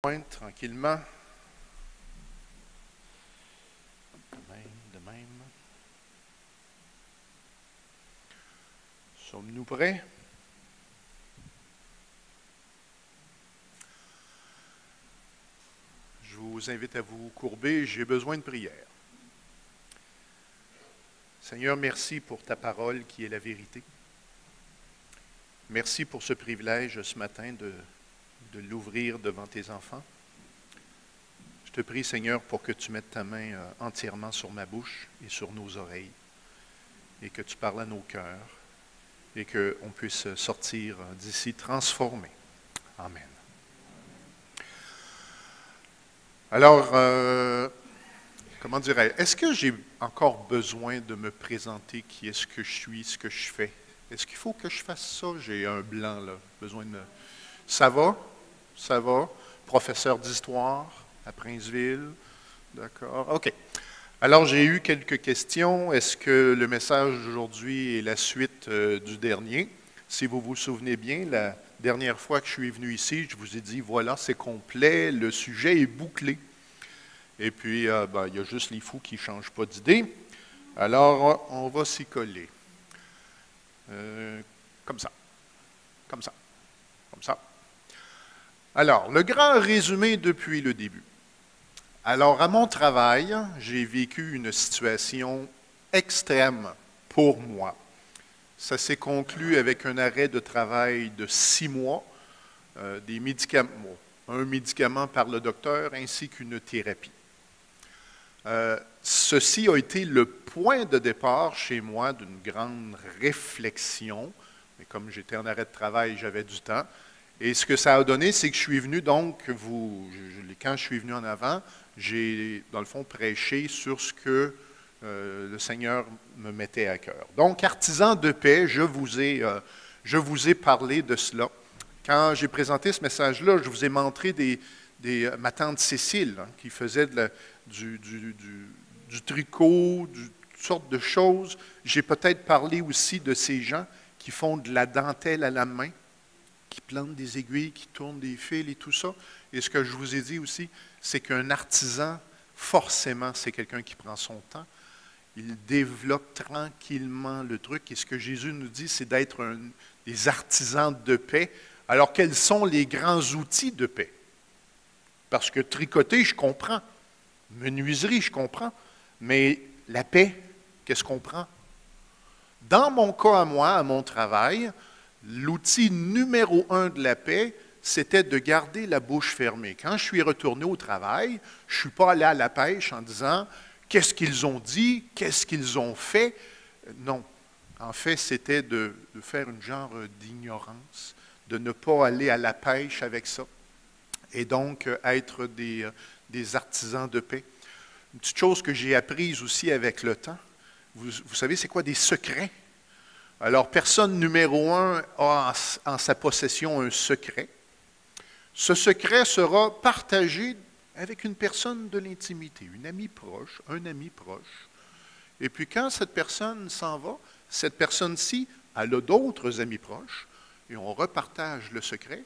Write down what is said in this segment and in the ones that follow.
Tranquillement. De même. Sommes-nous prêts? Je vous invite à vous courber, j'ai besoin de prière. Seigneur, merci pour ta parole qui est la vérité. Merci pour ce privilège ce matin de l'ouvrir devant tes enfants. Je te prie, Seigneur, pour que tu mettes ta main entièrement sur ma bouche et sur nos oreilles, et que tu parles à nos cœurs, et qu'on puisse sortir d'ici transformés. Amen. Alors, comment dirais-je, est-ce que j'ai encore besoin de me présenter qui est-ce que je suis, ce que je fais? Est-ce qu'il faut que je fasse ça? J'ai un blanc, là, besoin de me... Ça va? Ça va? Professeur d'histoire à Princeville? D'accord. OK. Alors, j'ai eu quelques questions. Est-ce que le message d'aujourd'hui est la suite du dernier? Si vous vous souvenez bien, la dernière fois que je suis venu ici, je vous ai dit, voilà, c'est complet, le sujet est bouclé. Et puis, il y a juste les fous qui ne changent pas d'idée. Alors, on va s'y coller. Comme ça. Comme ça. Comme ça. Alors, le grand résumé depuis le début. Alors, à mon travail, j'ai vécu une situation extrême pour moi. Ça s'est conclu avec un arrêt de travail de 6 mois, des médicaments, un médicament par le docteur ainsi qu'une thérapie. Ceci a été le point de départ chez moi d'une grande réflexion. Mais comme j'étais en arrêt de travail, j'avais du temps. Et ce que ça a donné, c'est que je suis venu, donc, quand je suis venu en avant, j'ai, dans le fond, prêché sur ce que le Seigneur me mettait à cœur. Donc, artisan de paix, je vous ai parlé de cela. Quand j'ai présenté ce message-là, je vous ai montré ma tante Cécile, qui faisait du tricot, toutes sortes de choses. J'ai peut-être parlé aussi de ces gens qui font de la dentelle à la main, qui plantent des aiguilles, qui tournent des fils et tout ça. Et ce que je vous ai dit aussi, c'est qu'un artisan, forcément, c'est quelqu'un qui prend son temps. Il développe tranquillement le truc. Et ce que Jésus nous dit, c'est d'être des artisans de paix. Alors, quels sont les grands outils de paix? Parce que tricoter, je comprends. Menuiserie, je comprends. Mais la paix, qu'est-ce qu'on prend? Dans mon cas à moi, à mon travail, l'outil numéro 1 de la paix, c'était de garder la bouche fermée. Quand je suis retourné au travail, je ne suis pas allé à la pêche en disant « qu'est-ce qu'ils ont dit? Qu'est-ce qu'ils ont fait? » Non. En fait, c'était de faire une genre d'ignorance, de ne pas aller à la pêche avec ça, et donc être des artisans de paix. Une petite chose que j'ai apprise aussi avec le temps, vous savez, c'est quoi des secrets? Alors, personne numéro 1 a en sa possession un secret. Ce secret sera partagé avec une personne de l'intimité, une amie proche, un ami proche. Et puis, quand cette personne s'en va, cette personne-ci, elle a d'autres amis proches, et on repartage le secret.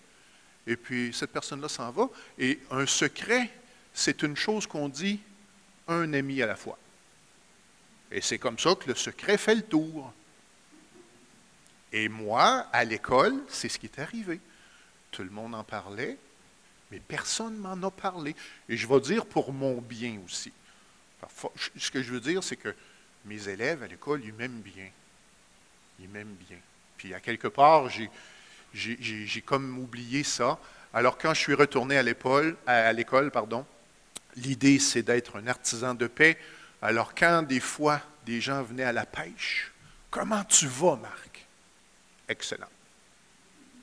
Et puis, cette personne-là s'en va. Et un secret, c'est une chose qu'on dit un ami à la fois. Et c'est comme ça que le secret fait le tour. Et moi, à l'école, c'est ce qui est arrivé. Tout le monde en parlait, mais personne ne m'en a parlé. Et je vais dire pour mon bien aussi. Ce que je veux dire, c'est que mes élèves à l'école, ils m'aiment bien. Ils m'aiment bien. Puis à quelque part, j'ai comme oublié ça. Alors quand je suis retourné à l'école, l'idée c'est d'être un artisan de paix. Alors quand des fois des gens venaient à la pêche, « Comment tu vas, Marc? » Excellent.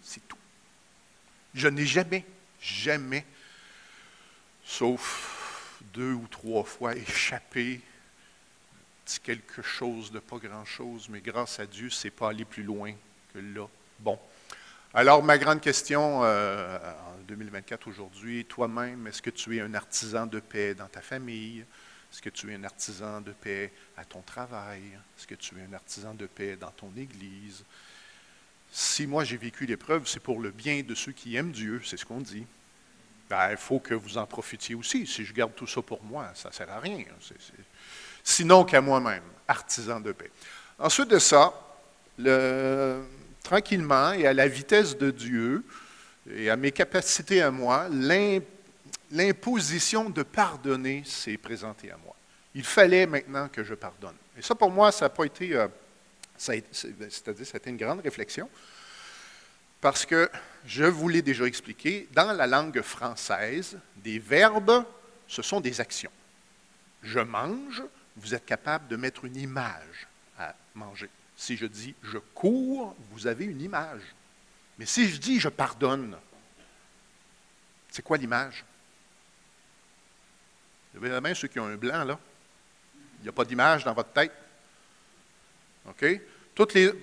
C'est tout. Je n'ai jamais, sauf 2 ou 3 fois, échappé quelque chose de pas grand-chose, mais grâce à Dieu, c'est pas aller plus loin que là. Bon. Alors, ma grande question en 2024 aujourd'hui, toi-même, est-ce que tu es un artisan de paix dans ta famille? Est-ce que tu es un artisan de paix à ton travail? Est-ce que tu es un artisan de paix dans ton église? Si moi j'ai vécu l'épreuve, c'est pour le bien de ceux qui aiment Dieu, c'est ce qu'on dit. Ben, il faut que vous en profitiez aussi. Si je garde tout ça pour moi, ça ne sert à rien. Sinon qu'à moi-même, artisan de paix. Ensuite de ça, tranquillement et à la vitesse de Dieu et à mes capacités à moi, l'imposition de pardonner s'est présentée à moi. Il fallait maintenant que je pardonne. Et ça, pour moi, ça n'a pas été, c'est-à-dire, ça a été une grande réflexion, parce que, je vous l'ai déjà expliqué, dans la langue française, des verbes, ce sont des actions. Je mange, vous êtes capable de mettre une image à manger. Si je dis « je cours », vous avez une image. Mais si je dis « je pardonne », c'est quoi l'image? Levez la main, ceux qui ont un blanc, là. Il n'y a pas d'image dans votre tête. OK?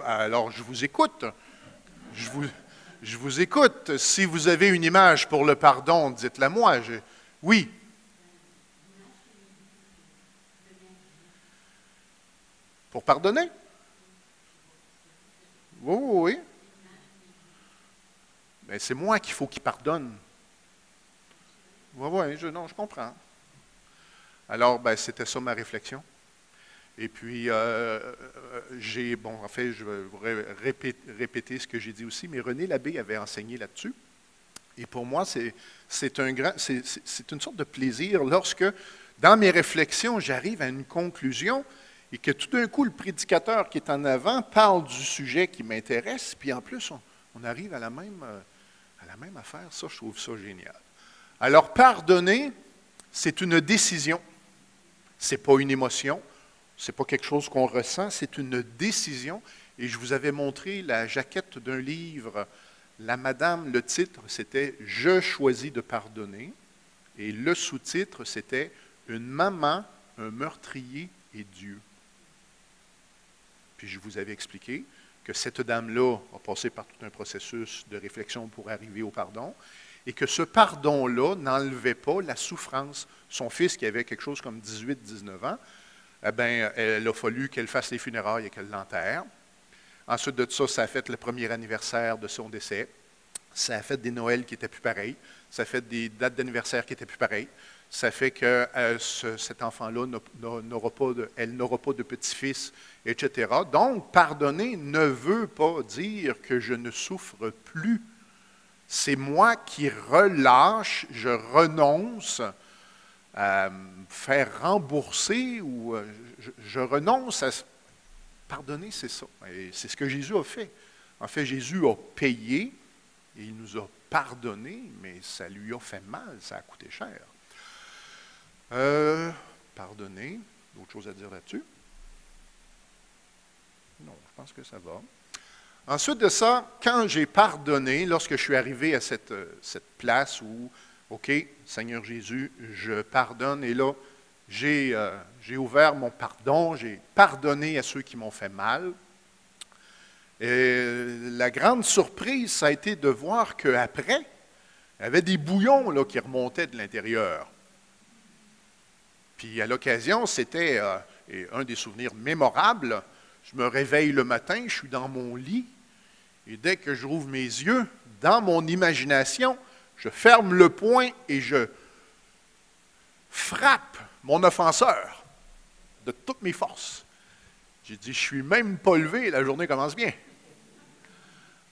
Alors, je vous écoute. Je vous écoute. Si vous avez une image pour le pardon, dites-la moi. Oui. Pour pardonner? Oui, oui, oui. Mais c'est moi qu'il faut qu'il pardonne. Oui, oui, non, je comprends. Alors, c'était ça ma réflexion. Et puis, en fait, je vais répéter ce que j'ai dit aussi, mais René Labbé avait enseigné là-dessus. Et pour moi, c'est une sorte de plaisir lorsque, dans mes réflexions, j'arrive à une conclusion et que tout d'un coup, le prédicateur qui est en avant parle du sujet qui m'intéresse, puis en plus, on arrive à la même affaire. Ça, je trouve ça génial. Alors, pardonner, c'est une décision. Ce n'est pas une émotion. Ce n'est pas quelque chose qu'on ressent, c'est une décision. Et je vous avais montré la jaquette d'un livre. La madame, le titre, c'était « Je choisis de pardonner ». Et le sous-titre, c'était « Une maman, un meurtrier et Dieu ». Puis je vous avais expliqué que cette dame-là a passé par tout un processus de réflexion pour arriver au pardon et que ce pardon-là n'enlevait pas la souffrance. Son fils, qui avait quelque chose comme 18-19 ans, eh bien, il a fallu qu'elle fasse les funérailles et qu'elle l'enterre. Ensuite de ça, ça a fait le premier anniversaire de son décès. Ça a fait des Noëls qui n'étaient plus pareils. Ça a fait des dates d'anniversaire qui n'étaient plus pareilles. Ça fait que cet enfant-là n'aura pas de petit-fils, etc. Donc, pardonner ne veut pas dire que je ne souffre plus. C'est moi qui relâche, je renonce à me faire rembourser ou je renonce à... Pardonner, c'est ça. Et c'est ce que Jésus a fait. En fait, Jésus a payé et il nous a pardonné, mais ça lui a fait mal, ça a coûté cher. Pardonner, d'autres choses à dire là-dessus? Non, je pense que ça va. Ensuite de ça, quand j'ai pardonné, lorsque je suis arrivé à cette place où, OK, Seigneur Jésus, je pardonne, et là, j'ai ouvert mon pardon, j'ai pardonné à ceux qui m'ont fait mal. Et la grande surprise, ça a été de voir qu'après, il y avait des bouillons là, qui remontaient de l'intérieur. Puis à l'occasion, c'était un des souvenirs mémorables. Je me réveille le matin, je suis dans mon lit, et dès que je rouvre mes yeux, dans mon imagination, je ferme le poing et je frappe mon offenseur de toutes mes forces. J'ai dit, je ne suis même pas levé, la journée commence bien.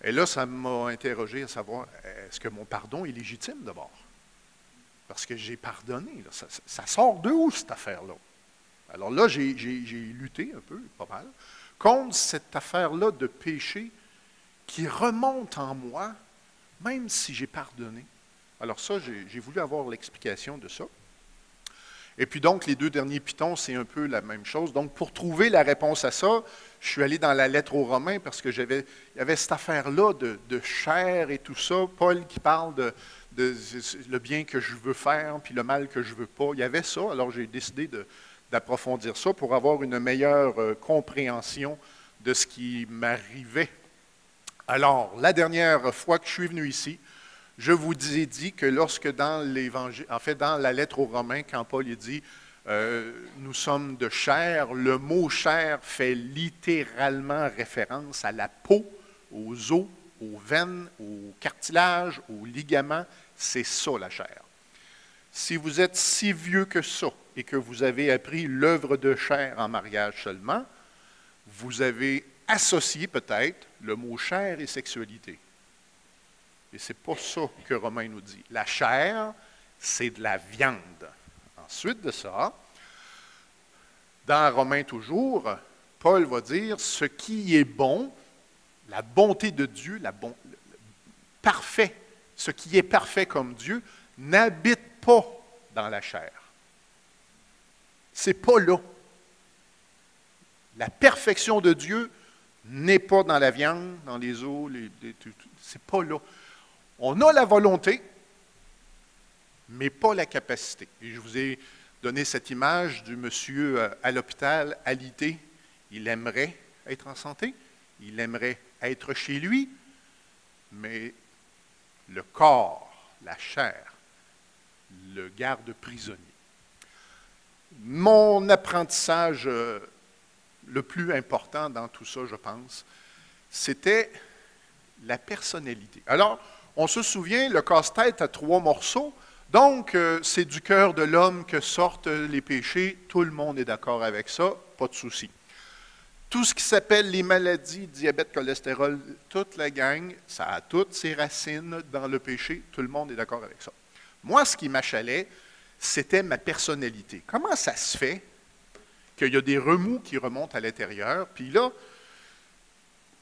Et là, ça m'a interrogé à savoir, est-ce que mon pardon est légitime d'abord? Parce que j'ai pardonné. Là. Ça sort de où, cette affaire-là? Alors là, j'ai lutté un peu, pas mal, contre cette affaire-là de péché qui remonte en moi, même si j'ai pardonné. Alors ça, j'ai voulu avoir l'explication de ça. Et puis donc, les deux derniers pitons, c'est un peu la même chose. Donc, pour trouver la réponse à ça, je suis allé dans la lettre aux Romains parce que il y avait cette affaire-là de chair et tout ça. Paul qui parle de le bien que je veux faire, puis le mal que je ne veux pas. Il y avait ça, alors j'ai décidé d'approfondir ça pour avoir une meilleure compréhension de ce qui m'arrivait. Alors, la dernière fois que je suis venu ici, je vous ai dit que lorsque dans l'Évangile, en fait dans la lettre aux Romains, quand Paul dit nous sommes de chair, le mot chair fait littéralement référence à la peau, aux os, aux veines, aux cartilages, aux ligaments. C'est ça la chair. si vous êtes si vieux que ça et que vous avez appris l'œuvre de chair en mariage seulement, vous avez associé peut-être le mot chair et sexualité. Et ce n'est pas ça que Romains nous dit. La chair, c'est de la viande. Ensuite de ça, dans Romains toujours, Paul va dire ce qui est bon, la bonté de Dieu, parfait, ce qui est parfait comme Dieu, n'habite pas dans la chair. C'est pas là. La perfection de Dieu n'est pas dans la viande, dans les os, c'est pas là. On a la volonté, mais pas la capacité. Et je vous ai donné cette image du monsieur à l'hôpital, alité. Il aimerait être en santé, il aimerait être chez lui, mais le corps, la chair, le garde prisonnier. Mon apprentissage le plus important dans tout ça, je pense, c'était la personnalité. Alors, on se souvient, le casse-tête a 3 morceaux, donc c'est du cœur de l'homme que sortent les péchés, tout le monde est d'accord avec ça, pas de souci. Tout ce qui s'appelle les maladies, diabète, cholestérol, toute la gang, ça a toutes ses racines dans le péché, tout le monde est d'accord avec ça. Moi, ce qui m'achalait, c'était ma personnalité. Comment ça se fait qu'il y a des remous qui remontent à l'intérieur? Puis là,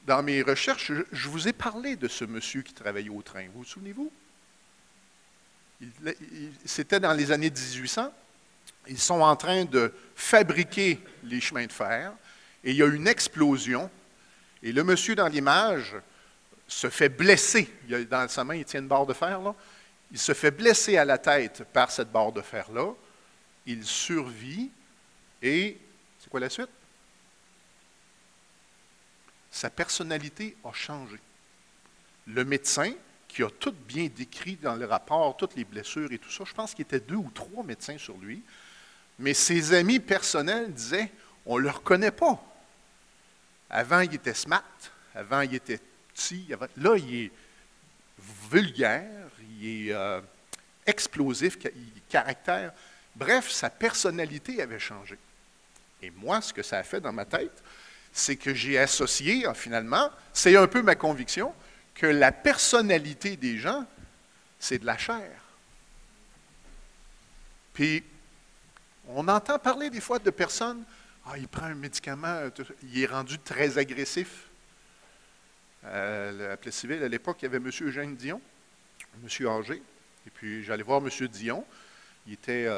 dans mes recherches, je vous ai parlé de ce monsieur qui travaillait au train. Vous vous souvenez-vous? C'était dans les années 1800. Ils sont en train de fabriquer les chemins de fer. Et il y a une explosion. Et le monsieur dans l'image se fait blesser. Dans sa main, il tient une barre de fer, là. Il se fait blesser à la tête par cette barre de fer-là. Il survit. Et c'est quoi la suite? Sa personnalité a changé. Le médecin, qui a tout bien décrit dans le rapport, toutes les blessures et tout ça, je pense qu'il y était 2 ou 3 médecins sur lui, mais ses amis personnels disaient, on ne le reconnaît pas. Avant, il était smart, avant, il était petit, là, il est vulgaire, il est explosif, caractère. Bref, sa personnalité avait changé. Et moi, ce que ça a fait dans ma tête, c'est que j'ai associé, finalement, c'est un peu ma conviction, que la personnalité des gens, c'est de la chair. Puis, on entend parler des fois de personnes, il prend un médicament, il est rendu très agressif. À Plessisville, à l'époque, il y avait M. Eugène Dion, monsieur âgé, et puis j'allais voir M. Dion, il était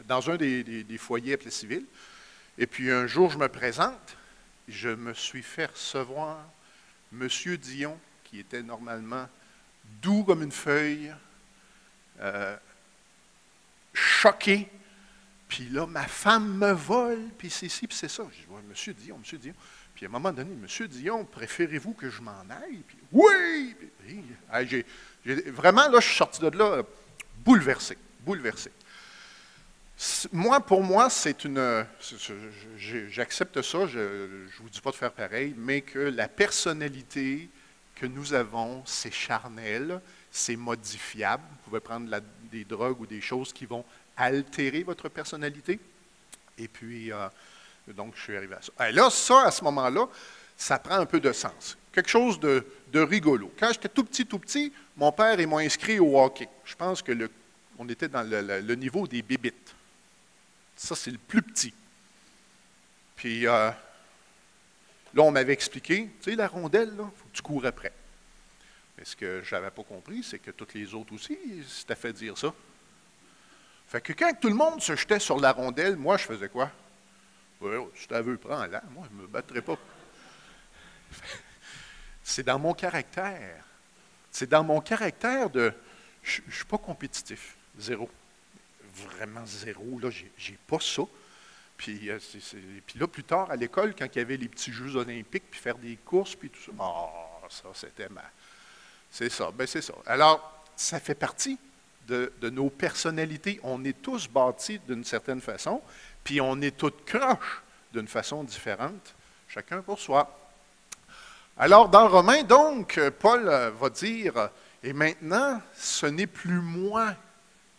dans un des foyers à Plessisville, et puis un jour, je me présente, je me suis fait recevoir M. Dion, qui était normalement doux comme une feuille, choqué. Puis là, ma femme me vole, puis c'est ci, puis c'est ça. Je dis, ouais, M. Dion, M. Dion. Puis à un moment donné, M. Dion, préférez-vous que je m'en aille? Puis, oui! Puis, vraiment, là, je suis sorti de là bouleversé, bouleversé. Pour moi, c'est une... J'accepte ça, je ne vous dis pas de faire pareil, mais que la personnalité que nous avons, c'est charnel, c'est modifiable. Vous pouvez prendre des drogues ou des choses qui vont altérer votre personnalité. Et puis, donc, je suis arrivé à ça. Et là, ça, à ce moment-là, ça prend un peu de sens. Quelque chose de rigolo. Quand j'étais tout petit, mon père, il m'a inscrit au hockey. Je pense que on était dans le niveau des bébites. Ça, c'est le plus petit. Puis, là, on m'avait expliqué, tu sais, la rondelle, il faut que tu cours après. Mais ce que je n'avais pas compris, c'est que toutes les autres aussi s'étaient fait dire ça. Fait que quand tout le monde se jetait sur la rondelle, moi, je faisais quoi? Ouais, si tu veux, prends-la. Moi, je ne me battrais pas. C'est dans mon caractère. C'est dans mon caractère de... Je ne suis pas compétitif. Zéro. Vraiment zéro. Là, j'ai pas ça. Puis là, plus tard, à l'école, quand il y avait les petits Jeux olympiques, puis faire des courses, puis tout ça, ça, c'était c'est ça, ben c'est ça. Alors, ça fait partie de nos personnalités. On est tous bâtis d'une certaine façon, puis on est tous croches d'une façon différente, chacun pour soi. Alors, dans Romains, donc, Paul va dire, « Et maintenant, ce n'est plus moi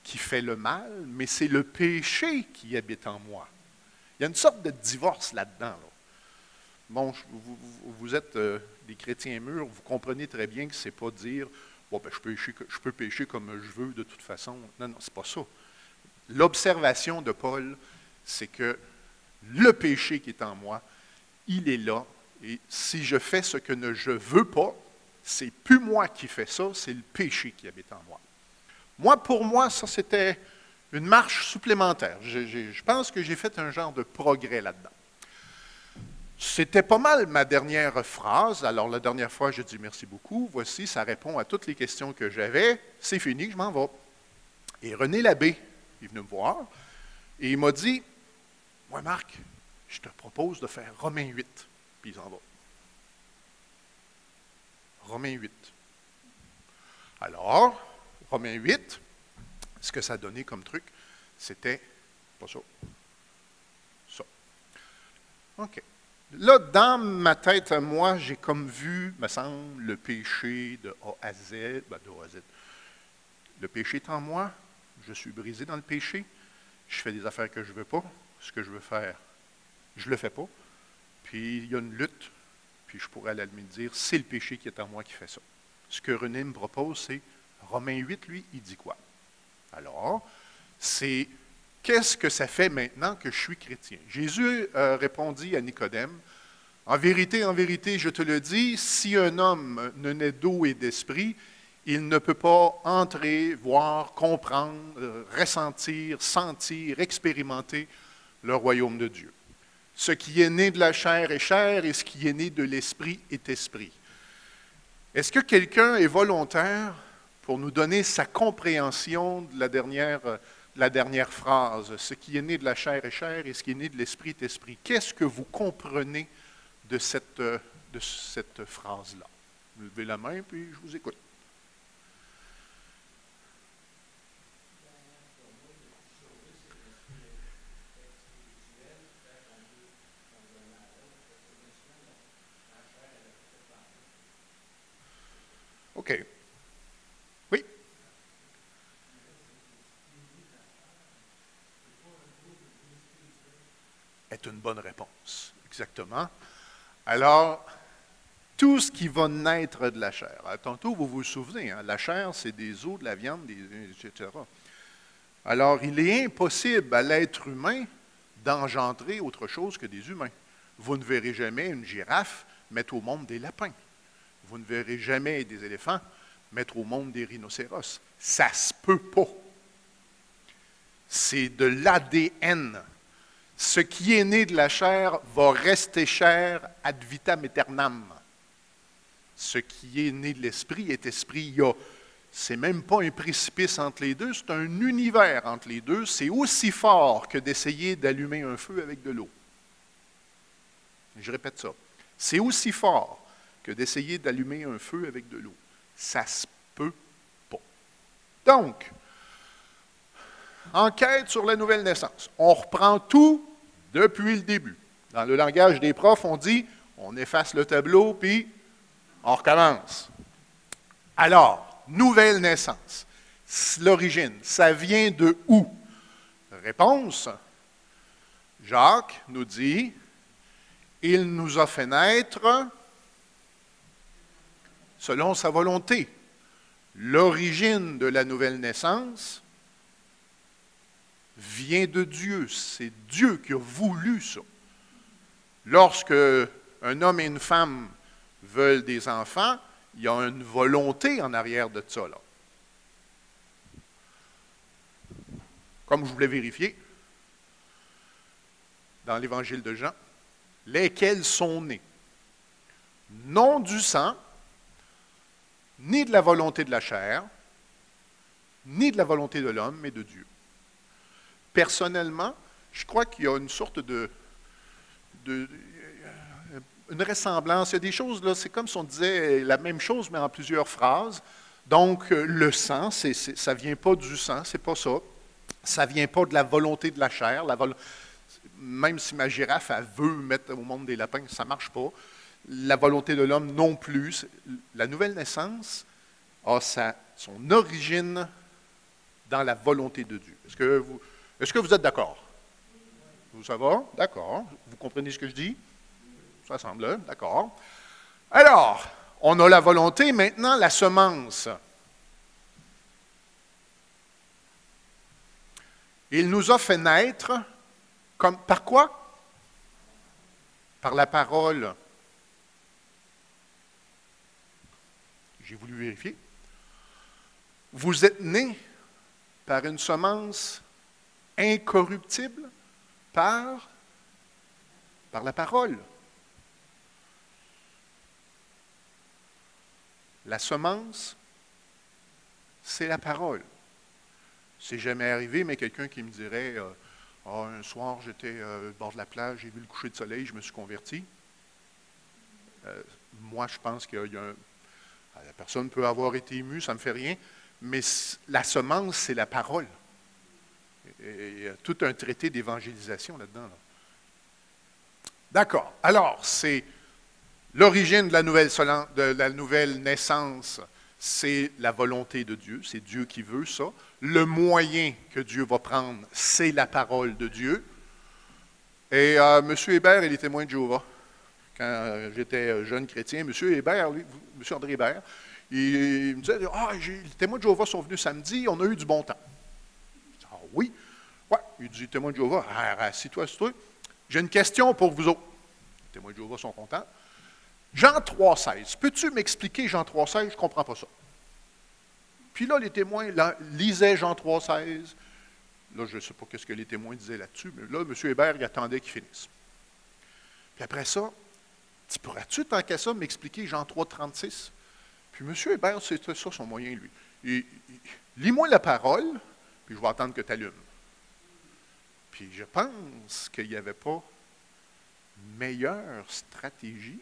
qui fait le mal, mais c'est le péché qui habite en moi. Il y a une sorte de divorce là-dedans. Là. Bon, vous êtes des chrétiens mûrs, vous comprenez très bien que ce n'est pas dire bon, ben, je peux pécher comme je veux de toute façon. Non, non, ce n'est pas ça. L'observation de Paul, c'est que le péché qui est en moi, il est là. Et si je fais ce que je ne veux pas, c'est plus moi qui fais ça, c'est le péché qui habite en moi. Moi, pour moi, ça, c'était une marche supplémentaire. Je pense que j'ai fait un genre de progrès là-dedans. C'était pas mal ma dernière phrase. Alors, la dernière fois, je dis merci beaucoup. Voici, ça répond à toutes les questions que j'avais. C'est fini, je m'en vais. Et René Labbé est venu me voir et il m'a dit, moi, Marc, je te propose de faire Romains 8. Puis il s'en va. Romains 8. Alors, Romains 8, ce que ça donnait comme truc, c'était pas ça. Ça. OK. Là, dans ma tête, moi, j'ai comme vu, me semble, le péché de A à Z, de A à Z. Le péché est en moi, je suis brisé dans le péché, je fais des affaires que je ne veux pas, ce que je veux faire, je ne le fais pas, puis il y a une lutte, puis je pourrais à la limite dire, c'est le péché qui est en moi qui fait ça. Ce que René me propose, c'est, Romains 8, lui, il dit quoi? Alors, c'est, qu'est-ce que ça fait maintenant que je suis chrétien? Jésus répondit à Nicodème, en vérité, je te le dis, si un homme ne naît d'eau et d'esprit, il ne peut pas entrer, voir, comprendre, ressentir, sentir, expérimenter le royaume de Dieu. Ce qui est né de la chair est chair, et ce qui est né de l'esprit est esprit. Est-ce que quelqu'un est volontaire pour nous donner sa compréhension de la dernière phrase? Ce qui est né de la chair est chair, et ce qui est né de l'esprit est esprit. Qu'est-ce que vous comprenez de cette phrase-là? Levez la main, puis je vous écoute. OK. Oui? Est une bonne réponse. Exactement. Alors, tout ce qui va naître de la chair. Tantôt, vous vous souvenez, hein, la chair, c'est des os, de la viande, etc. Alors, il est impossible à l'être humain d'engendrer autre chose que des humains. Vous ne verrez jamais une girafe mettre au monde des lapins. Vous ne verrez jamais des éléphants mettre au monde des rhinocéros. Ça ne se peut pas. C'est de l'ADN. Ce qui est né de la chair va rester chair ad vitam aeternam. Ce qui est né de l'esprit est esprit. C'est même pas un précipice entre les deux, c'est un univers entre les deux. C'est aussi fort que d'essayer d'allumer un feu avec de l'eau. Je répète ça. C'est aussi fort que d'essayer d'allumer un feu avec de l'eau. Ça se peut pas. Donc, enquête sur la nouvelle naissance. On reprend tout depuis le début. Dans le langage des profs, on dit, on efface le tableau, puis on recommence. Alors, nouvelle naissance. L'origine, ça vient de où? Réponse, Jacques nous dit, il nous a fait naître selon sa volonté. L'origine de la nouvelle naissance vient de Dieu. C'est Dieu qui a voulu ça. Lorsque un homme et une femme veulent des enfants, il y a une volonté en arrière de ça, là. Comme je voulais vérifier, dans l'Évangile de Jean, lesquels sont nés, non du sang, ni de la volonté de la chair, ni de la volonté de l'homme, mais de Dieu. Personnellement, je crois qu'il y a une sorte une ressemblance. Il y a des choses, là, c'est comme si on disait la même chose, mais en plusieurs phrases. Donc, le sang, ça ne vient pas du sang, c'est pas ça. Ça ne vient pas de la volonté de la chair. Même si ma girafe, elle veut mettre au monde des lapins, ça ne marche pas. La volonté de l'homme non plus. La nouvelle naissance a son origine dans la volonté de Dieu. Est-ce que vous êtes d'accord? Ça va? D'accord. Vous comprenez ce que je dis? Ça semble, d'accord. Alors, on a la volonté, maintenant la semence. Il nous a fait naître par quoi? Par la parole. J'ai voulu vérifier. Vous êtes nés par une semence incorruptible par la parole. La semence, c'est la parole. C'est jamais arrivé, mais quelqu'un qui me dirait un soir, j'étais au bord de la plage, j'ai vu le coucher de soleil, je me suis converti. Moi, je pense qu'il y a la personne peut avoir été émue, ça ne me fait rien, mais la semence, c'est la parole. Il y a tout un traité d'évangélisation là-dedans. Là. D'accord. Alors, c'est l'origine de la nouvelle naissance, c'est la volonté de Dieu, c'est Dieu qui veut ça. Le moyen que Dieu va prendre, c'est la parole de Dieu. Et M. Hébert, il est témoin de Jéhovah. Quand j'étais jeune chrétien, M. Hébert, lui, M. André Hébert, il me disait, les témoins de Jéhovah sont venus samedi, on a eu du bon temps. Ah oui? Ouais, il dit, témoins de Jéhovah, assis-toi, assis-toi. J'ai une question pour vous autres. Les témoins de Jéhovah sont contents. Jean 3,16. Peux-tu m'expliquer Jean 3,16? Je ne comprends pas ça. Puis là, les témoins lisaient Jean 3,16. Là, je ne sais pas ce que les témoins disaient là-dessus, mais là, M. Hébert, il attendait qu'ils finissent. Puis après ça, pourrais-tu, tant qu'à ça, m'expliquer Jean 3,36? Puis M. Hébert, c'était ça son moyen, lui. Lis-moi la parole, puis je vais attendre que tu allumes. Puis je pense qu'il n'y avait pas meilleure stratégie.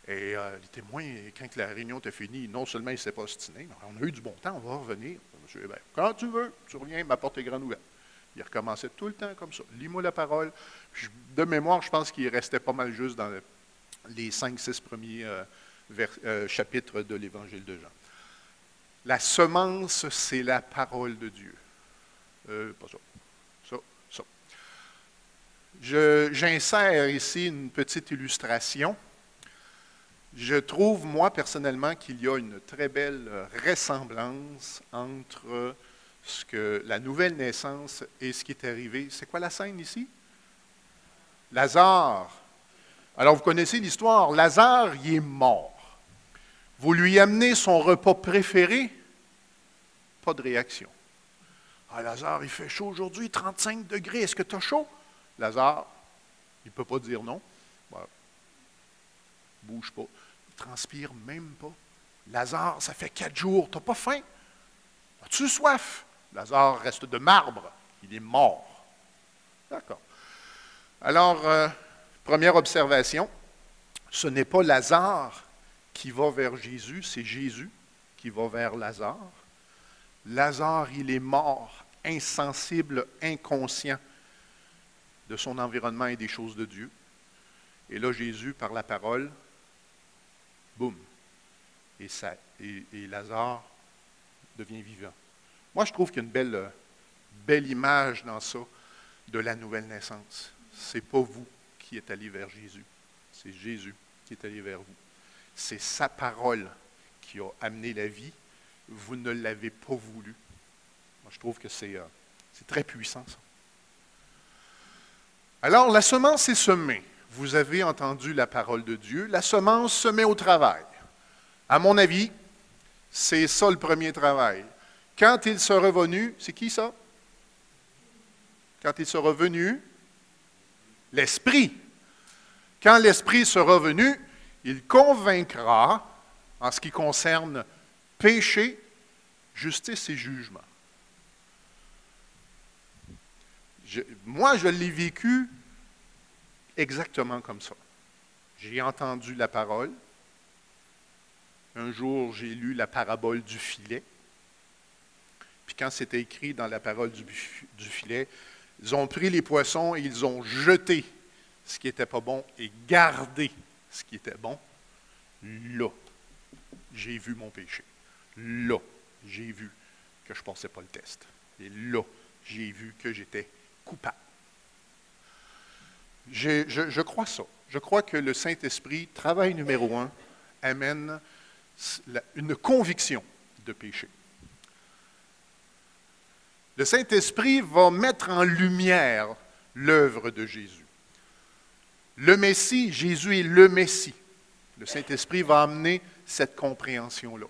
Et les témoins, quand la réunion était finie, non seulement il ne s'est pas ostiné, on a eu du bon temps, on va revenir, M. Hébert. Quand tu veux, tu reviens, ma porte est grande ouverte. Il recommençait tout le temps comme ça. Lis-moi la parole. De mémoire, je pense qu'il restait pas mal juste dans les 5-6 premiers chapitres de l'Évangile de Jean. La semence, c'est la parole de Dieu. Pas ça. Ça. J'insère ici une petite illustration. Je trouve, moi, personnellement, qu'il y a une très belle ressemblance entre la nouvelle naissance et ce qui est arrivé. C'est quoi la scène ici? Lazare. Alors, vous connaissez l'histoire. Lazare, il est mort. Vous lui amenez son repas préféré, pas de réaction. Ah, Lazare, il fait chaud aujourd'hui, 35 degrés. Est-ce que tu as chaud? Lazare, il ne peut pas dire non. Voilà. Bouge pas. Il ne transpire même pas. Lazare, ça fait 4 jours. Tu n'as pas faim? As-tu soif? Lazare reste de marbre. Il est mort. D'accord. Alors, première observation, ce n'est pas Lazare qui va vers Jésus, c'est Jésus qui va vers Lazare. Lazare, il est mort, insensible, inconscient de son environnement et des choses de Dieu. Et là, Jésus, par la parole, boum, et Lazare devient vivant. Moi, je trouve qu'il y a une belle image dans ça de la nouvelle naissance. Ce n'est pas vous qui êtes allé vers Jésus, c'est Jésus qui est allé vers vous. C'est sa parole qui a amené la vie. Vous ne l'avez pas voulu. Moi, je trouve que c'est très puissant, ça. Alors, la semence est semée. Vous avez entendu la parole de Dieu. La semence se met au travail. À mon avis, c'est ça le premier travail. Quand il sera revenu, c'est qui ça? Quand il sera revenu, l'Esprit. Quand l'Esprit sera venu, il convaincra en ce qui concerne péché, justice et jugement. Moi, je l'ai vécu exactement comme ça. J'ai entendu la parole. Un jour, j'ai lu la parabole du filet. Puis quand c'était écrit dans la parole du filet, ils ont pris les poissons et ils ont jeté ce qui n'était pas bon et gardé ce qui était bon. Là, j'ai vu mon péché. Là, j'ai vu que je ne passais pas le test. Et là, j'ai vu que j'étais coupable. Je crois ça. Je crois que le Saint-Esprit, travail numéro 1, amène une conviction de péché. Le Saint-Esprit va mettre en lumière l'œuvre de Jésus. Le Messie, Jésus est le Messie. Le Saint-Esprit va amener cette compréhension-là.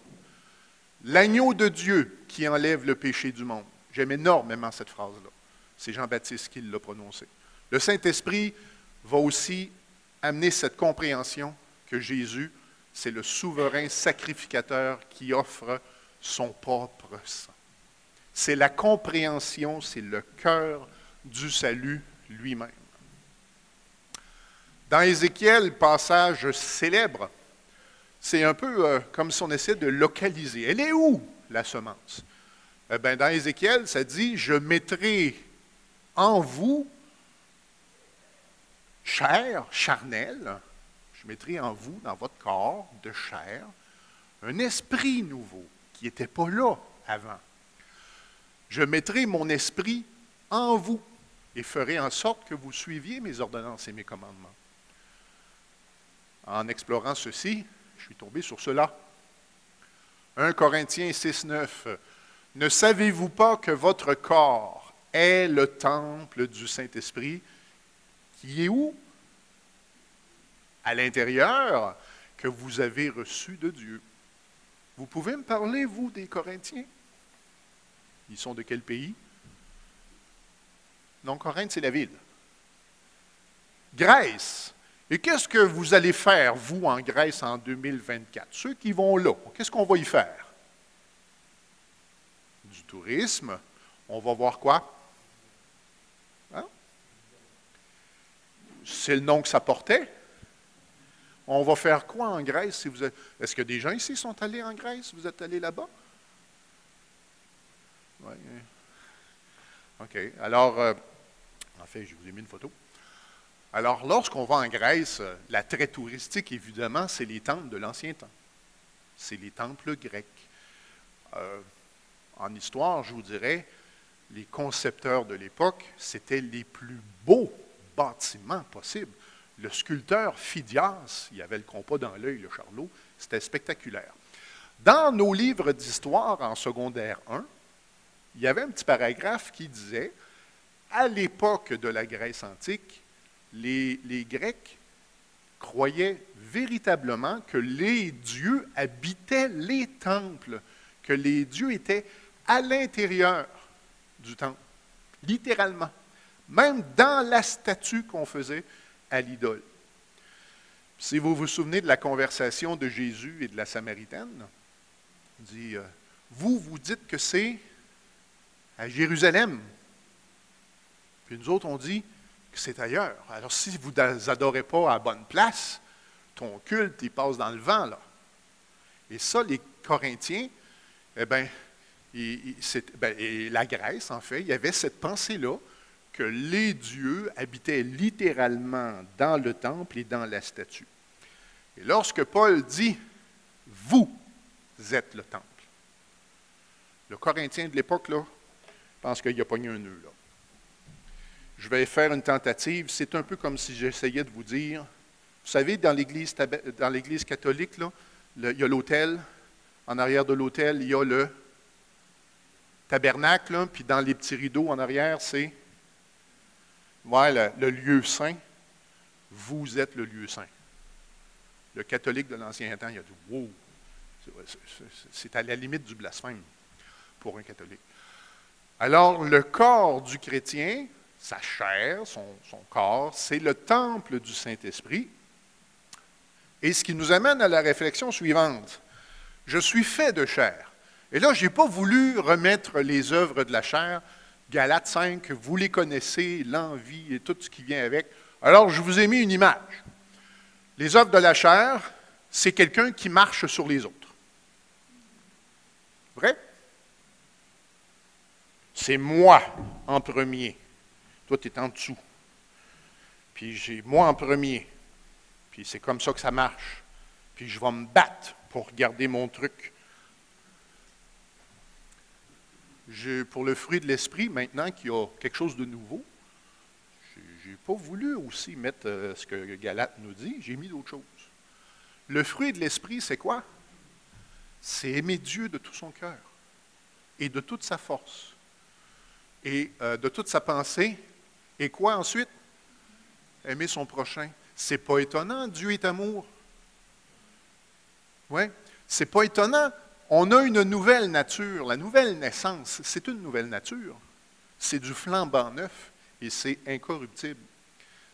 L'agneau de Dieu qui enlève le péché du monde. J'aime énormément cette phrase-là. C'est Jean-Baptiste qui l'a prononcée. Le Saint-Esprit va aussi amener cette compréhension que Jésus, c'est le souverain sacrificateur qui offre son propre sang. C'est la compréhension, c'est le cœur du salut lui-même. Dans Ézéchiel, passage célèbre, c'est un peu comme si on essaie de localiser. Elle est où, la semence? Dans Ézéchiel, ça dit « Je mettrai en vous chair charnelle, je mettrai en vous, dans votre corps de chair, un esprit nouveau qui n'était pas là avant. Je mettrai mon esprit en vous et ferai en sorte que vous suiviez mes ordonnances et mes commandements. » En explorant ceci, je suis tombé sur cela. 1 Corinthiens 6, 9. « Ne savez-vous pas que votre corps est le temple du Saint-Esprit qui est où? À l'intérieur, que vous avez reçu de Dieu. » Vous pouvez me parler, vous, des Corinthiens? Ils sont de quel pays? Non, Corinthe, c'est la ville. Grèce. Et qu'est-ce que vous allez faire, vous, en Grèce en 2024? Ceux qui vont là, qu'est-ce qu'on va y faire? Du tourisme. On va voir quoi? Hein? C'est le nom que ça portait. On va faire quoi en Grèce? Si vous êtes... Est-ce que des gens ici sont allés en Grèce? Vous êtes allés là-bas? Oui. OK. Alors, en fait, je vous ai mis une photo. Alors, lorsqu'on va en Grèce, l'attrait touristique, évidemment, c'est les temples de l'ancien temps. C'est les temples grecs. En histoire, je vous dirais, les concepteurs de l'époque, c'était les plus beaux bâtiments possibles. Le sculpteur Phidias, il avait le compas dans l'œil, le charlot, c'était spectaculaire. Dans nos livres d'histoire en secondaire 1, il y avait un petit paragraphe qui disait, à l'époque de la Grèce antique, les Grecs croyaient véritablement que les dieux habitaient les temples, que les dieux étaient à l'intérieur du temple, littéralement, même dans la statue qu'on faisait à l'idole. Si vous vous souvenez de la conversation de Jésus et de la Samaritaine, il dit, vous dites que c'est à Jérusalem. Puis nous autres, on dit que c'est ailleurs. Alors, si vous ne adorez pas à la bonne place, ton culte, il passe dans le vent, là. Et ça, les Corinthiens, eh bien, et la Grèce, en fait, il y avait cette pensée-là que les dieux habitaient littéralement dans le temple et dans la statue. Et lorsque Paul dit « vous êtes le temple », le Corinthien de l'époque, là, pense qu'il a pogné un nœud, là. Je vais faire une tentative. C'est un peu comme si j'essayais de vous dire, vous savez, dans l'Église catholique, là, il y a l'autel. En arrière de l'autel, il y a le tabernacle, là, puis dans les petits rideaux en arrière, c'est le lieu saint. Vous êtes le lieu saint. Le catholique de l'Ancien temps, il a dit « wow ». C'est à la limite du blasphème pour un catholique. Alors, le corps du chrétien, sa chair, son corps, c'est le temple du Saint-Esprit. Et ce qui nous amène à la réflexion suivante. Je suis fait de chair. Et là, je n'ai pas voulu remettre les œuvres de la chair. Galates 5, vous les connaissez, l'envie et tout ce qui vient avec. Alors, je vous ai mis une image. Les œuvres de la chair, c'est quelqu'un qui marche sur les autres. Vrai? C'est moi en premier. Toi, tu es en dessous. Puis j'ai moi en premier. Puis c'est comme ça que ça marche. Puis je vais me battre pour garder mon truc. pour le fruit de l'esprit, maintenant qu'il y a quelque chose de nouveau, je n'ai pas voulu aussi mettre ce que Galate nous dit, j'ai mis d'autres choses. Le fruit de l'esprit, c'est quoi? C'est aimer Dieu de tout son cœur et de toute sa force et de toute sa pensée. Et quoi ensuite? Aimer son prochain. C'est pas étonnant, Dieu est amour. Oui, c'est pas étonnant. On a une nouvelle nature. La nouvelle naissance, c'est une nouvelle nature. C'est du flambant neuf et c'est incorruptible.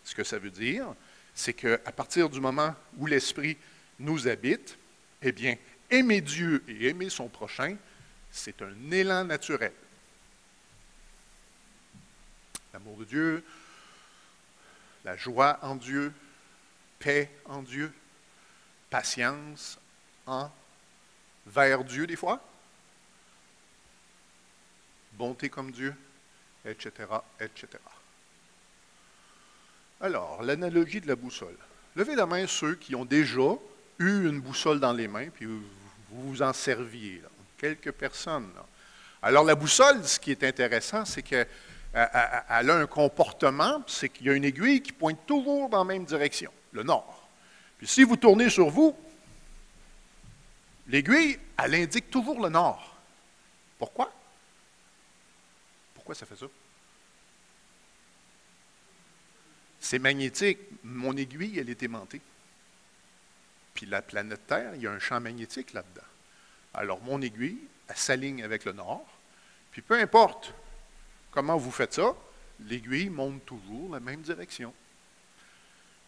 Ce que ça veut dire, c'est qu'à partir du moment où l'Esprit nous habite, eh bien, aimer Dieu et aimer son prochain, c'est un élan naturel. L'amour de Dieu, la joie en Dieu, paix en Dieu, patience envers Dieu des fois, bonté comme Dieu, etc., etc. Alors, l'analogie de la boussole. Levez la main ceux qui ont déjà eu une boussole dans les mains, puis vous vous en serviez. Là. Quelques personnes. Là. Alors, la boussole, ce qui est intéressant, c'est qu'elle a un comportement, c'est qu'il y a une aiguille qui pointe toujours dans la même direction, le nord. Puis si vous tournez sur vous, l'aiguille, elle indique toujours le nord. Pourquoi? Pourquoi ça fait ça? C'est magnétique. Mon aiguille, elle est aimantée. Puis la planète Terre, il y a un champ magnétique là-dedans. Alors, mon aiguille, elle s'aligne avec le nord. Puis peu importe comment vous faites ça, l'aiguille monte toujours la même direction.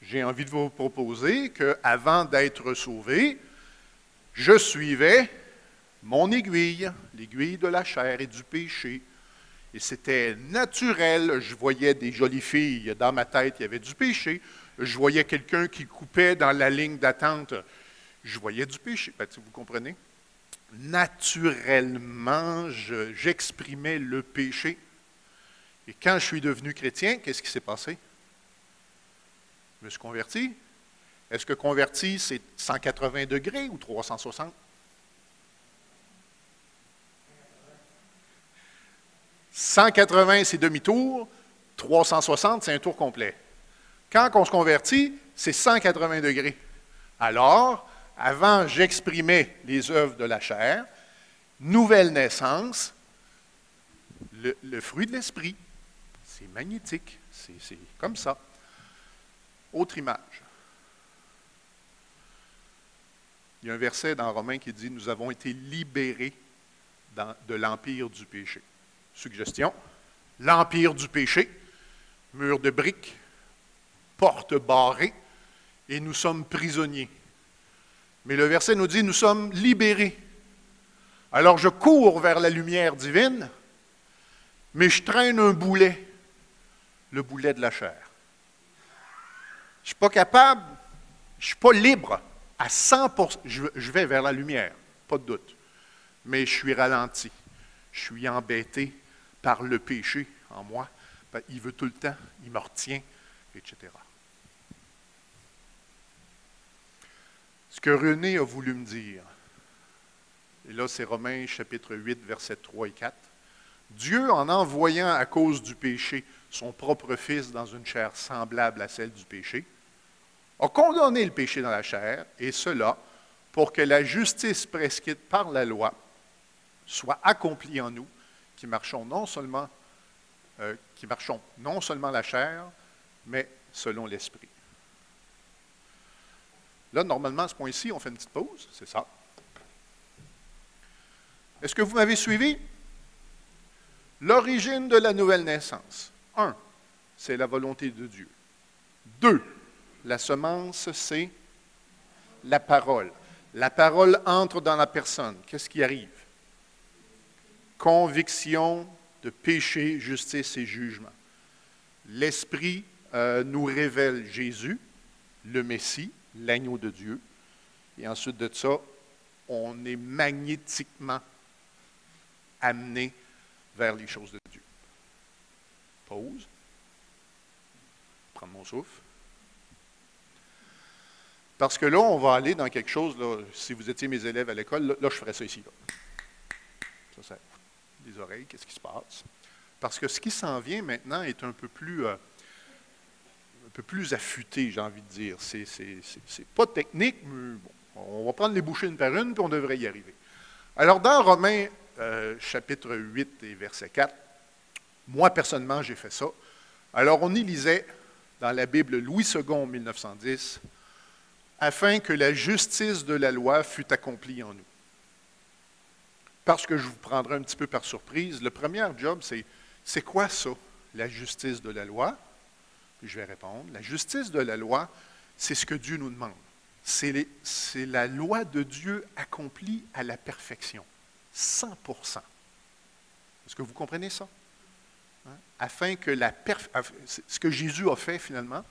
J'ai envie de vous proposer qu'avant d'être sauvé, je suivais mon aiguille, l'aiguille de la chair et du péché. Et c'était naturel. Je voyais des jolies filles dans ma tête, il y avait du péché. Je voyais quelqu'un qui coupait dans la ligne d'attente. Je voyais du péché. Ben, vous comprenez? Naturellement, j'exprimais le péché. Et quand je suis devenu chrétien, qu'est-ce qui s'est passé? Je me suis converti. Est-ce que converti, c'est 180 degrés ou 360? 180, c'est demi-tour. 360, c'est un tour complet. Quand on se convertit, c'est 180 degrés. Alors, avant, j'exprimais les œuvres de la chair. Nouvelle naissance, le fruit de l'esprit. C'est magnétique. C'est comme ça. Autre image. Il y a un verset dans Romains qui dit « Nous avons été libérés de l'empire du péché ». Suggestion, l'empire du péché, mur de briques, porte barrée, et nous sommes prisonniers. Mais le verset nous dit « Nous sommes libérés ». Alors je cours vers la lumière divine, mais je traîne un boulet, le boulet de la chair. Je ne suis pas capable, je ne suis pas libre à 100%. Je vais vers la lumière, pas de doute. Mais je suis ralenti. Je suis embêté par le péché en moi. Il veut tout le temps, il me retient, etc. Ce que René a voulu me dire, et là c'est Romains chapitre 8, versets 3 et 4, Dieu, en envoyant à cause du péché son propre Fils dans une chair semblable à celle du péché, a condamné le péché dans la chair, et cela pour que la justice prescrite par la loi soit accomplie en nous, qui marchons non seulement la chair, mais selon l'esprit. Là, normalement, à ce point-ci, on fait une petite pause, c'est ça. Est-ce que vous m'avez suivi? L'origine de la nouvelle naissance. 1, c'est la volonté de Dieu. 2, la semence, c'est la parole. La parole entre dans la personne. Qu'est-ce qui arrive? Conviction de péché, justice et jugement. L'Esprit nous révèle Jésus, le Messie, l'agneau de Dieu. Et ensuite de ça, on est magnétiquement amené vers les choses de Dieu. Pause. Prendre mon souffle. Parce que là, on va aller dans quelque chose, là, si vous étiez mes élèves à l'école, là je ferais ça ici. Là. Ça, les oreilles, qu'est-ce qui se passe? Parce que ce qui s'en vient maintenant est un peu plus affûté, j'ai envie de dire. C'est pas technique, mais bon, on va prendre les bouchées une par une, puis on devrait y arriver. Alors, dans Romains, chapitre 8 et verset 4, moi, personnellement, j'ai fait ça. Alors, on y lisait dans la Bible Louis II, 1910, « Afin que la justice de la loi fût accomplie en nous. » Parce que je vous prendrai un petit peu par surprise, le premier job, c'est quoi ça, la justice de la loi? Puis je vais répondre, la justice de la loi, c'est ce que Dieu nous demande. C'est la loi de Dieu accomplie à la perfection, 100%. Est-ce que vous comprenez ça? Hein? Afin que ce que Jésus a fait finalement,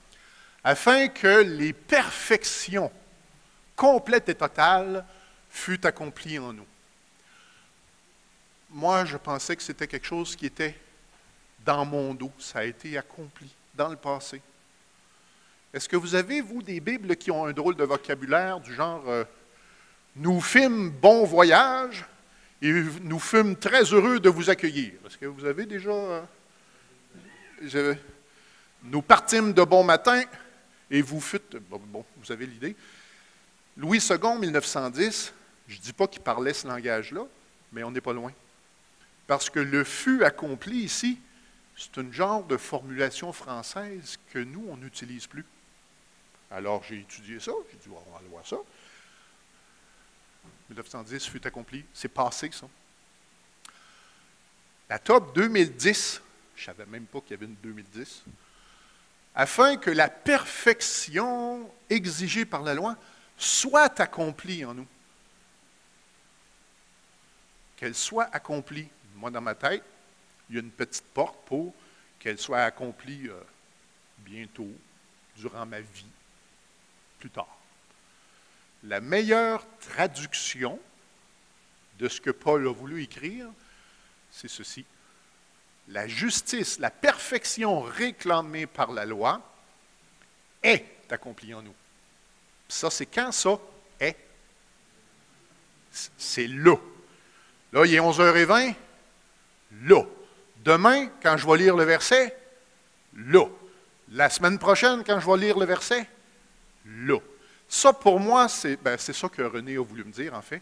afin que les perfections complètes et totales fût accomplie en nous. Moi, je pensais que c'était quelque chose qui était dans mon dos. Ça a été accompli dans le passé. Est-ce que vous avez, vous, des Bibles qui ont un drôle de vocabulaire du genre nous fûmes bon voyage et nous fûmes très heureux de vous accueillir? Est-ce que vous avez déjà... nous partîmes de bon matin et vous fûtes... Bon, vous avez l'idée. Louis II, 1910, je ne dis pas qu'il parlait ce langage-là, mais on n'est pas loin. Parce que le fut accompli ici, c'est une genre de formulation française que nous, on n'utilise plus. Alors, j'ai étudié ça, j'ai dit, on va aller voir ça. 1910 fut accompli, c'est passé, ça. La top 2010, je ne savais même pas qu'il y avait une 2010, afin que la perfection exigée par la loi soit accomplie en nous. Qu'elle soit accomplie. Moi, dans ma tête, il y a une petite porte pour qu'elle soit accomplie bientôt, durant ma vie, plus tard. La meilleure traduction de ce que Paul a voulu écrire, c'est ceci. La justice, la perfection réclamée par la loi est accomplie en nous. Ça, c'est quand ça est? C'est là. Là, il est 11h20. Là. Demain, quand je vais lire le verset, là. La semaine prochaine, quand je vais lire le verset, là. Ça, pour moi, c'est ça que René a voulu me dire, en fait.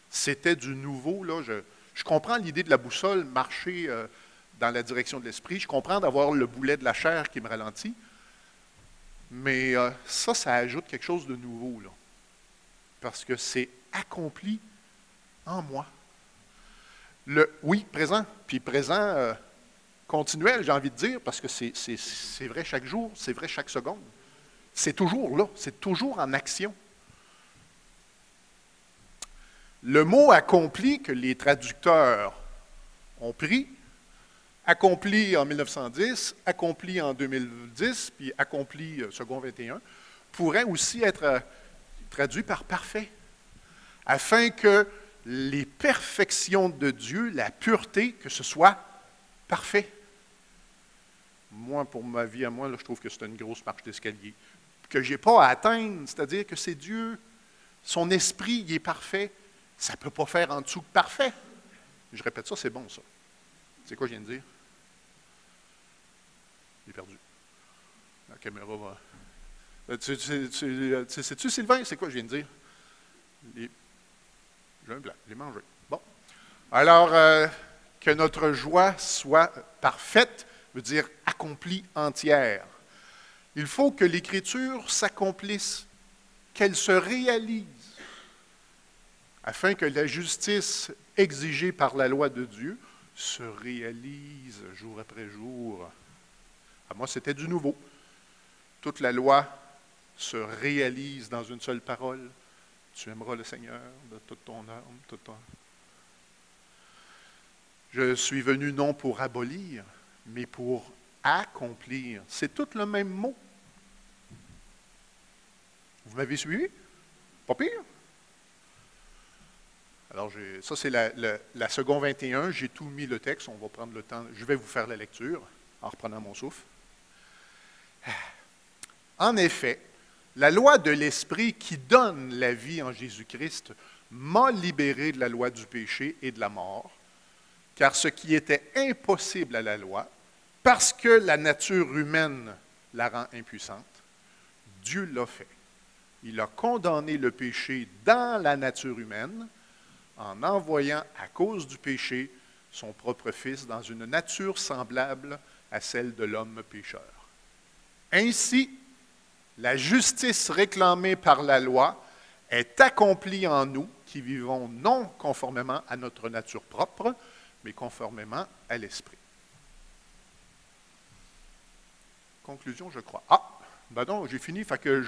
C'était du nouveau. Là. Je comprends l'idée de la boussole, marcher dans la direction de l'esprit. Je comprends d'avoir le boulet de la chair qui me ralentit. Mais ça ajoute quelque chose de nouveau, là. Parce que c'est accompli en moi. Oui, présent, puis présent continuel, j'ai envie de dire, parce que c'est vrai chaque jour, c'est vrai chaque seconde. C'est toujours là, c'est toujours en action. Le mot accompli que les traducteurs ont pris, accompli en 1910, accompli en 2010, puis accompli second 21, pourrait aussi être traduit par parfait, afin que les perfections de Dieu, la pureté, que ce soit parfait. Moi, pour ma vie à moi, là, je trouve que c'est une grosse marche d'escalier que je n'ai pas à atteindre, c'est-à-dire que c'est Dieu, son esprit, il est parfait. Ça ne peut pas faire en dessous que parfait. Je répète ça, c'est bon, ça. C'est quoi je viens de dire? J'ai perdu. La caméra va... Sais-tu, Sylvain, c'est quoi je viens de dire? J'ai un blanc, je l'ai mangé. Bon. Alors, que notre joie soit parfaite, veut dire accomplie entière. Il faut que l'Écriture s'accomplisse, qu'elle se réalise, afin que la justice exigée par la loi de Dieu se réalise jour après jour. À moi, c'était du nouveau. Toute la loi se réalise dans une seule parole. Tu aimeras le Seigneur de toute ton âme, tout ton... Je suis venu non pour abolir, mais pour accomplir. C'est tout le même mot. Vous m'avez suivi? Pas pire? Alors, ça, c'est la seconde 21. J'ai tout mis le texte. On va prendre le temps. Je vais vous faire la lecture en reprenant mon souffle. En effet, la loi de l'Esprit qui donne la vie en Jésus-Christ m'a libéré de la loi du péché et de la mort. Car ce qui était impossible à la loi, parce que la nature humaine la rend impuissante, Dieu l'a fait. Il a condamné le péché dans la nature humaine en envoyant, à cause du péché, son propre Fils dans une nature semblable à celle de l'homme pécheur. Ainsi, la justice réclamée par la loi est accomplie en nous qui vivons non conformément à notre nature propre, mais conformément à l'Esprit. Conclusion, je crois. Ben non, j'ai fini, fait que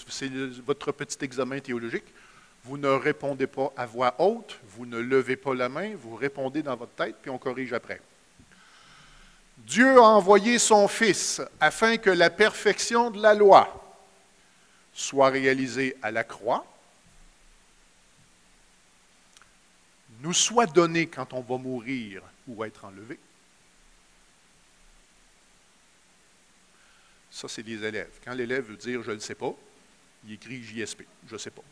c'est votre petit examen théologique. Vous ne répondez pas à voix haute, vous ne levez pas la main, vous répondez dans votre tête, puis on corrige après. Dieu a envoyé son Fils afin que la perfection de la loi soit réalisée à la croix, nous soit donnée quand on va mourir ou être enlevé. Ça, c'est les élèves. Quand l'élève veut dire « je ne sais pas », il écrit « JSP », « je ne sais pas ».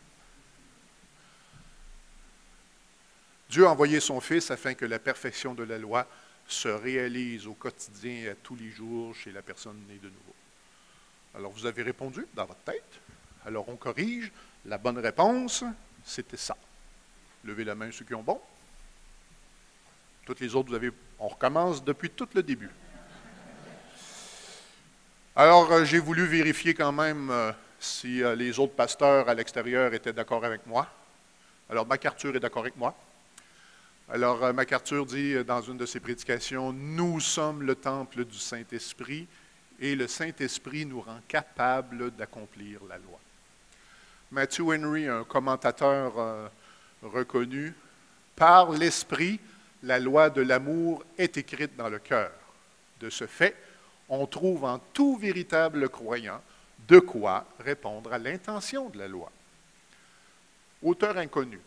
Dieu a envoyé son Fils afin que la perfection de la loi se réalise au quotidien et à tous les jours chez la personne née de nouveau. Alors, vous avez répondu dans votre tête. Alors, on corrige. La bonne réponse, c'était ça. Levez la main ceux qui ont bon. Toutes les autres, on recommence depuis tout le début. Alors, j'ai voulu vérifier quand même si les autres pasteurs à l'extérieur étaient d'accord avec moi. Alors, MacArthur est d'accord avec moi. Alors, MacArthur dit dans une de ses prédications, « Nous sommes le temple du Saint-Esprit et le Saint-Esprit nous rend capables d'accomplir la loi. » Matthew Henry, un commentateur reconnu, « Par l'Esprit, la loi de l'amour est écrite dans le cœur. De ce fait, on trouve en tout véritable croyant de quoi répondre à l'intention de la loi. » Auteur inconnu.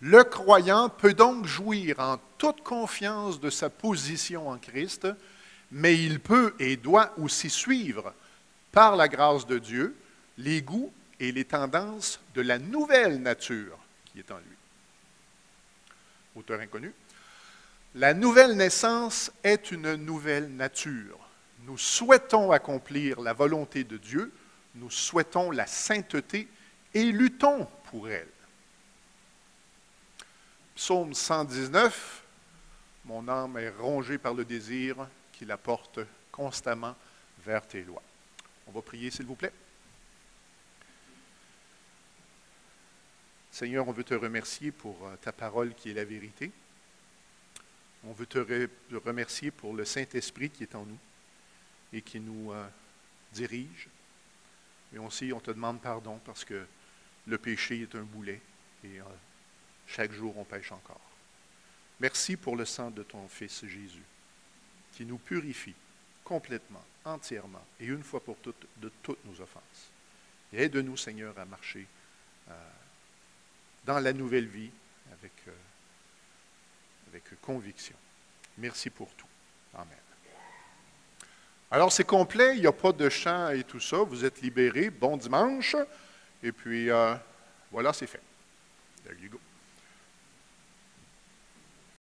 Le croyant peut donc jouir en toute confiance de sa position en Christ, mais il peut et doit aussi suivre, par la grâce de Dieu, les goûts et les tendances de la nouvelle nature qui est en lui. Auteur inconnu. La nouvelle naissance est une nouvelle nature. Nous souhaitons accomplir la volonté de Dieu, nous souhaitons la sainteté et luttons pour elle. Psaume 119, « Mon âme est rongée par le désir qui la porte constamment vers tes lois. » On va prier, s'il vous plaît. Seigneur, on veut te remercier pour ta parole qui est la vérité. On veut te remercier pour le Saint-Esprit qui est en nous et qui nous dirige. Mais aussi, on te demande pardon parce que le péché est un boulet et chaque jour, on pêche encore. Merci pour le sang de ton Fils Jésus, qui nous purifie complètement, entièrement, et une fois pour toutes, de toutes nos offenses. Et aide-nous, Seigneur, à marcher dans la nouvelle vie avec conviction. Merci pour tout. Amen. Alors, c'est complet, il n'y a pas de chant et tout ça. Vous êtes libérés. Bon dimanche. Et puis, voilà, c'est fait. There you go.